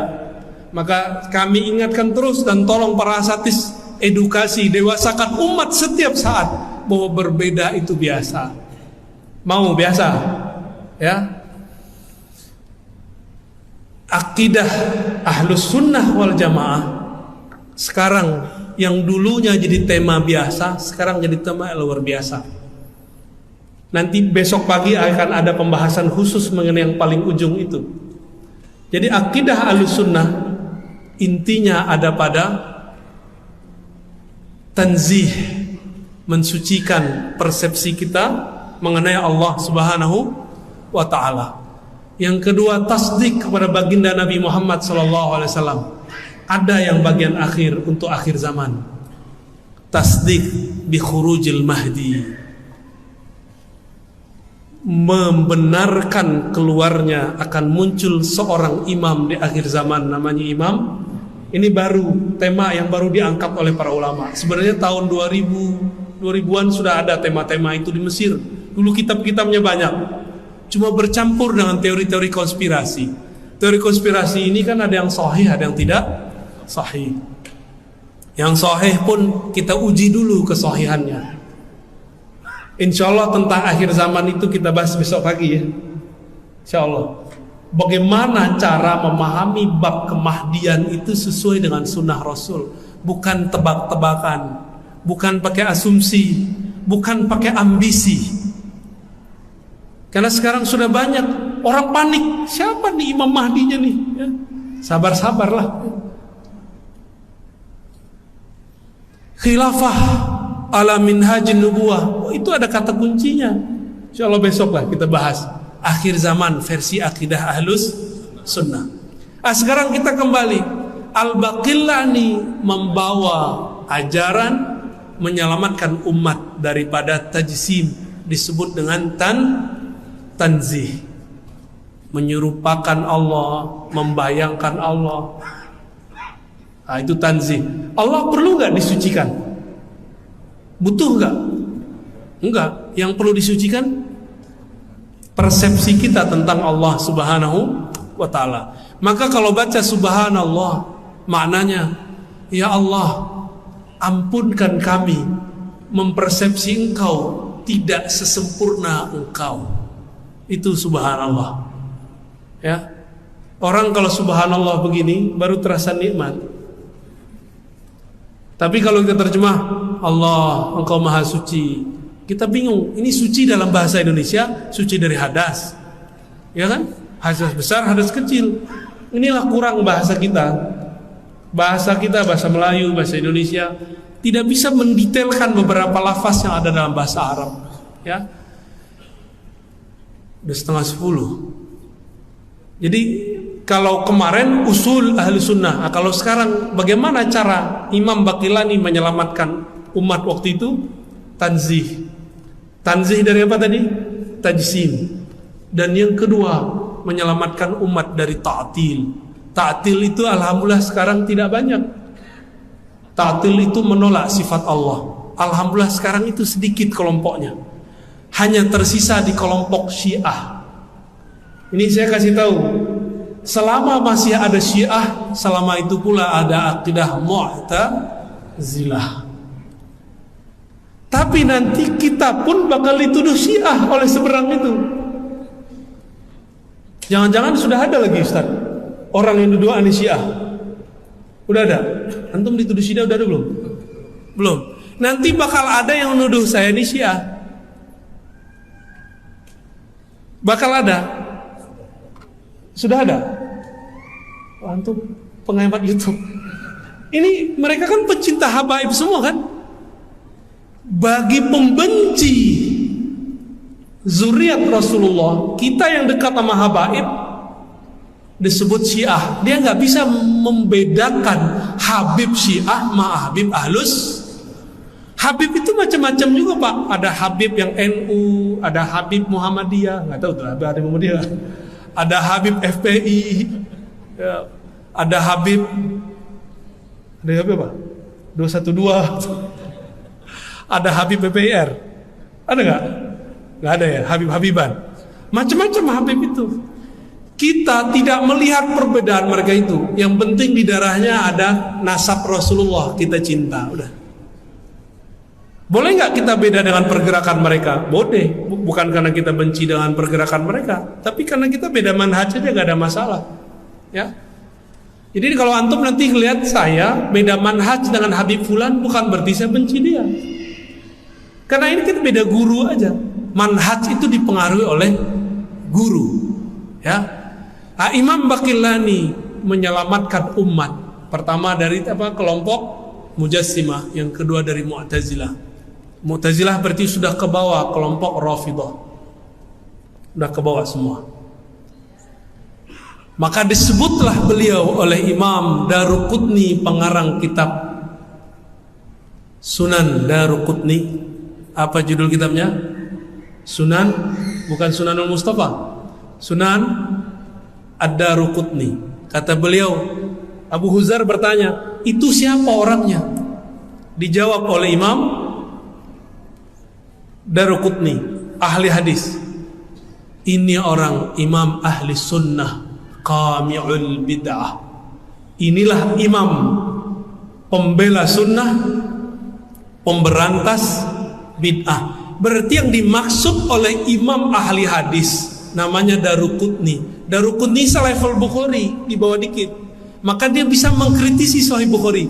Maka kami ingatkan terus dan tolong para asatis edukasi, dewasakan umat setiap saat bahwa berbeda itu biasa. Mau biasa? Ya. Akidah Ahlus Sunnah wal Jamaah sekarang yang dulunya jadi tema biasa, sekarang jadi tema luar biasa. Nanti besok pagi akan ada pembahasan khusus mengenai yang paling ujung itu. Jadi akidah Ahlus Sunnah intinya ada pada tanzih, mensucikan persepsi kita mengenai Allah Subhanahu wa taala. Yang kedua, tasdik kepada baginda Nabi Muhammad SAW. Ada yang bagian akhir untuk akhir zaman. Tasdik bi khurujil mahdi. Membenarkan keluarnya akan muncul seorang imam di akhir zaman, namanya Imam. Ini baru, tema yang baru diangkat oleh para ulama. Sebenarnya tahun 2000-an sudah ada tema-tema itu di Mesir. Dulu kitab-kitabnya banyak. Cuma bercampur dengan teori-teori konspirasi. Teori konspirasi ini kan ada yang sahih, ada yang tidak sahih. Yang sahih pun kita uji dulu kesahihannya. Insya Allah tentang akhir zaman itu kita bahas besok pagi ya. Insya Allah. Bagaimana cara memahami bab kemahdian itu sesuai dengan sunnah Rasul. Bukan tebak-tebakan, bukan pakai asumsi, bukan pakai ambisi. Karena sekarang sudah banyak orang panik, siapa nih Imam Mahdinya nih ya. Sabar-sabarlah. Khilafah ala minhajin nubuwah, itu ada kata kuncinya. Insyaallah besok lah kita bahas akhir zaman versi akidah Ahlus Sunnah. Sekarang kita kembali. Al-Baqillani membawa ajaran menyelamatkan umat daripada tajsim, disebut dengan tanzih, menyerupakan Allah, membayangkan Allah. Itu tanzih. Allah perlu nggak disucikan? Butuh nggak? Enggak. Yang perlu disucikan persepsi kita tentang Allah Subhanahu wa ta'ala. Maka kalau baca subhanallah, maknanya ya Allah, ampunkan kami mempersepsi Engkau tidak sesempurna Engkau. Itu subhanallah. Ya. Orang kalau subhanallah begini baru terasa nikmat. Tapi kalau kita terjemah Allah, Engkau Maha Suci, kita bingung. Ini suci dalam bahasa Indonesia, suci dari hadas, ya kan? Hadas besar, hadas kecil. Inilah kurang bahasa kita. Bahasa kita, bahasa Melayu, bahasa Indonesia tidak bisa mendetailkan beberapa lafaz yang ada dalam bahasa Arab. Ya, udah 9:30. Jadi kalau kemarin usul ahli sunnah, kalau sekarang bagaimana cara Imam Baqillani menyelamatkan umat waktu itu? Tanzih. Tanzih dari apa tadi? Tajsim. Dan yang kedua, menyelamatkan umat dari ta'til. Ta'til itu alhamdulillah sekarang tidak banyak. Ta'til itu menolak sifat Allah. Alhamdulillah sekarang itu sedikit kelompoknya. Hanya tersisa di kelompok Syiah. Ini saya kasih tahu. Selama masih ada Syiah, selama itu pula ada akidah Mu'tazilah. Tapi nanti kita pun bakal dituduh Syiah oleh seberang itu. Jangan-jangan sudah ada lagi Ustaz orang yang duduk aneh Syiah. Udah ada? Antum dituduh Syiah udah ada belum? Belum. Nanti bakal ada yang nuduh saya ini Syiah. Bakal ada. Sudah ada. Antum penghemat YouTube. Ini mereka kan pecinta habaib semua kan? Bagi pembenci zuriat Rasulullah, kita yang dekat sama habaib disebut Syiah. Dia nggak bisa membedakan Habib Syiah sama Habib Ahlus. Habib itu macam-macam juga Pak. Ada Habib yang NU, ada Habib Muhammadiyah, nggak tahu tuh ada Muhammadiyah. Ada Habib FPI, ya, ada Habib apa? 212. Ada Habib PPIR. Ada nggak? Nggak ada ya, Habib-Habiban. Macam-macam Habib itu. Kita tidak melihat perbedaan mereka itu. Yang penting di darahnya ada nasab Rasulullah, kita cinta. Udah. Boleh nggak kita beda dengan pergerakan mereka? Boleh. Bukan karena kita benci dengan pergerakan mereka, tapi karena kita beda manhaj aja, gak ada masalah. Ya. Jadi kalau antum nanti lihat saya beda manhaj dengan Habib Fulan, bukan berarti saya benci dia. Karena ini kita beda guru aja. Manhaj itu dipengaruhi oleh guru. Ya. Nah, Imam Baqillani menyelamatkan umat. Pertama dari kelompok Mujassimah, yang kedua dari Mu'tazilah. Mu'tazilah berarti sudah ke bawah kelompok Rafidhah. Sudah ke bawah semua. Maka disebutlah beliau oleh Imam Daruqutni, pengarang kitab Sunan Daruqutni. Apa judul kitabnya? Sunan, bukan Sunanul Mustafa. Sunan Ad-Daruqutni. Kata beliau, Abu Huzar bertanya, itu siapa orangnya? Dijawab oleh Imam Daruqutni, ahli hadis. Ini orang imam ahli sunnah, qami'ul bid'ah. Inilah imam pembela sunnah, pemberantas bid'ah. Berarti yang dimaksud oleh imam ahli hadis namanya Daruqutni. Daruqutni selevel Bukhari, di bawah dikit. Maka dia bisa mengkritisi Sahih Bukhari.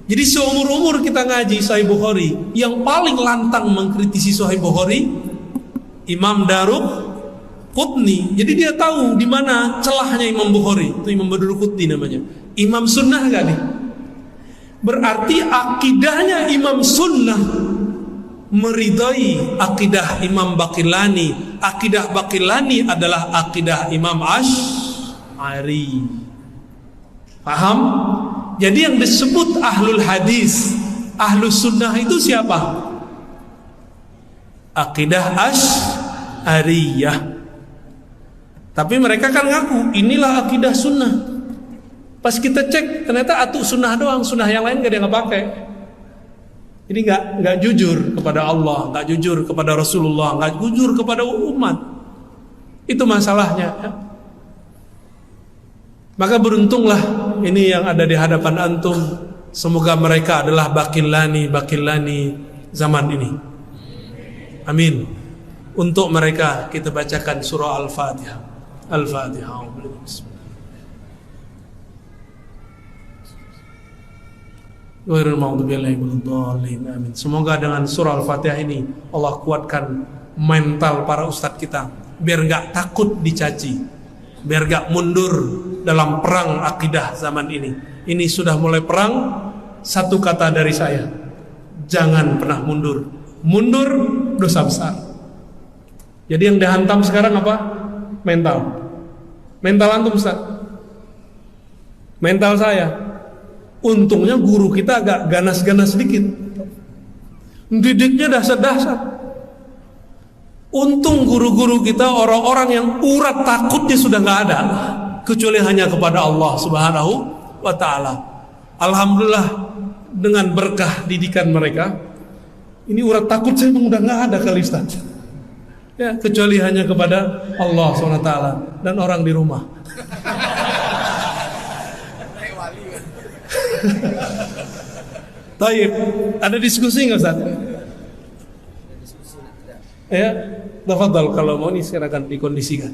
Jadi seumur-umur kita ngaji Sahih Bukhari, yang paling lantang mengkritisi Sahih Bukhari Imam Daruqutni. Jadi dia tahu di mana celahnya Imam Bukhari. Itu Imam Daruqutni namanya. Imam sunnah gak nih? Berarti akidahnya Imam sunnah meridai akidah Imam Baqillani. Akidah Baqillani adalah akidah Imam Asy'ari. Paham? Jadi yang disebut ahlul hadis, ahlus sunnah itu siapa? Akidah Asy'ariyah. Tapi mereka kan ngaku inilah akidah sunnah. Pas kita cek ternyata atu sunnah doang, sunnah yang lain gak ada yang pakai. Ini nggak jujur kepada Allah, nggak jujur kepada Rasulullah, nggak jujur kepada umat. Itu masalahnya. Ya. Maka beruntunglah ini yang ada di hadapan antum. Semoga mereka adalah Baqillani zaman ini. Amin. Untuk mereka kita bacakan surah Al-Fatihah. Al-Fatihah. Amin. Semoga dengan surah Al-Fatihah ini Allah kuatkan mental para ustadz kita, biar gak takut dicaci, biar gak mundur dalam perang akidah zaman ini. Ini sudah mulai perang. Satu kata dari saya, jangan pernah mundur. Mundur dosa besar. Jadi yang dihantam sekarang apa? Mental. Mental antum Ustaz. Mental saya. Untungnya guru kita agak ganas-ganas sedikit, didiknya dasar-dasar. Untung guru-guru kita orang-orang yang urat takutnya sudah nggak ada, kecuali hanya kepada Allah Subhanahu wa Ta'ala. Alhamdulillah dengan berkah didikan mereka, ini urat takut saya memang udah nggak ada kali Ustaz. Ya, kecuali hanya kepada Allah Subhanahu wa Ta'ala dan orang di rumah. Taib, ada diskusi nggak Ustaz? Ya, tafadhal kalau mau nih silakan dikondisikan.